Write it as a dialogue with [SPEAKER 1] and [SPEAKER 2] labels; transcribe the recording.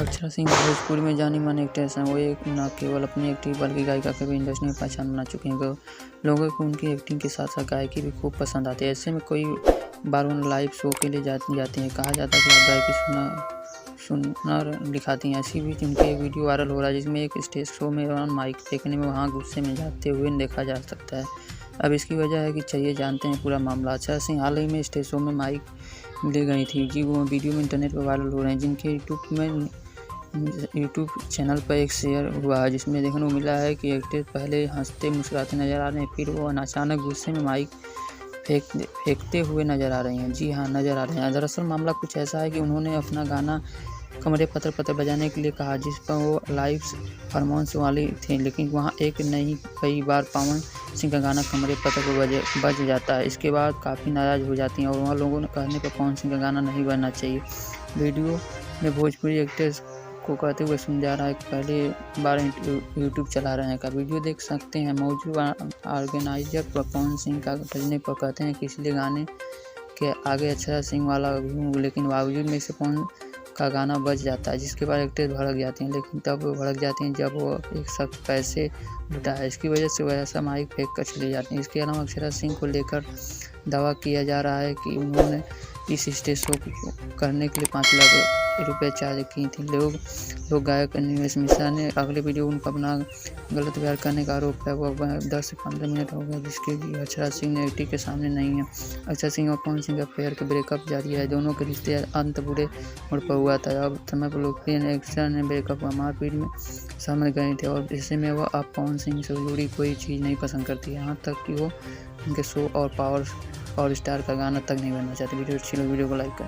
[SPEAKER 1] अक्षरा सिंह भोजपुरी में जानी-मानी एक्ट्रेस हैं। वो न केवल अपनी एक्टिंग बल्कि गायिका के भी इंडस्ट्री में पहचान बना चुकी हैं। लोगों को उनकी एक्टिंग के साथ-साथ गायकी भी खूब पसंद आती है। ऐसे में कई बार वो लाइव शो के लिए जाती हैं। कहा जाता है कि आप गायकी सुनर दिखाती हैं। इसी बीच उनका एक वीडियो वायरल हो रहा है जिसमें एक स्टेज शो में दौरान माइक फेंकने में वहां गुस्से में जाते हुए देखा जा सकता है। अब इसकी वजह है कि चलिए जानते हैं पूरा मामला। अक्षरा सिंह हाल ही में स्टेज शो में माइक ले गई थी जी। वो वीडियो में इंटरनेट पर वायरल हो रहे हैं, जिनके यूट्यूब चैनल पर एक शेयर हुआ है, जिसमें देखने को मिला है कि एक्ट्रेस पहले हंसते मुस्कुराते नजर आ रहे हैं, फिर वो अचानक गुस्से में माइक फेंकते हुए नजर आ रही हैं। जी हाँ, नजर आ रहे हैं। दरअसल मामला कुछ ऐसा है कि उन्होंने अपना गाना कमरे पत्थर पत्थर बजाने के लिए कहा, जिस पर वो लाइव परफॉर्मेंस वाली थी, लेकिन वहाँ एक नहीं कई बार पवन सिंह का गाना कमरे पत्थर पर बज जाता है। इसके बाद काफ़ी नाराज़ हो जाती हैं और वहाँ लोगों ने कहने पर पवन सिंह का गाना नहीं बजना चाहिए। वीडियो में भोजपुरी एक्ट्रेस को कहते हुए सुन जा रहा है कि पहले बार यूट्यूब चला रहे हैं का वीडियो देख सकते हैं। मौजूद ऑर्गेनाइजर पवन सिंह का बजने पर कहते हैं कि इसलिए गाने के आगे अक्षरा सिंह वाला हूँ, लेकिन बावजूद में से पवन का गाना बज जाता है, जिसके बाद एक्ट्रेस भड़क जाती हैं। लेकिन तब वो भड़क जाती हैं जब वो एक शख्स पैसे लुटा है। इसकी वजह से वह ऐसा माइक फेंक कर चली जाती हैं। इसके अलावा अक्षरा सिंह को लेकर दावा किया जा रहा है कि उन्होंने इस स्टेज शो करने के लिए 5 लाख रुपये चार्ज की थी। लोग गायक निवेश मिश्रा ने अगले वीडियो उनका अपना गलत व्यवहार करने का आरोप है। वह 10 से 15 मिनट हो गया जिसके लिए अक्षरा सिंह नेगेटिव के सामने नहीं है। अक्षरा सिंह और पवन सिंह का अफेयर के ब्रेकअप जारी है। दोनों के रिश्ते अंत बुरे मोड़ पर हुआ था। अब समय पर लोकप्रिय एक्ट्रेस ने ब्रेकअप हुआ मारपीट में समझ गए थे और ऐसे में वह अब पवन सिंह से जुड़ी कोई चीज़ नहीं पसंद करती है, यहाँ तक कि वो उनके शो और पावर स्टार का गाना तक नहीं बनना चाहती। वीडियो अच्छी लगी वीडियो को लाइक करें।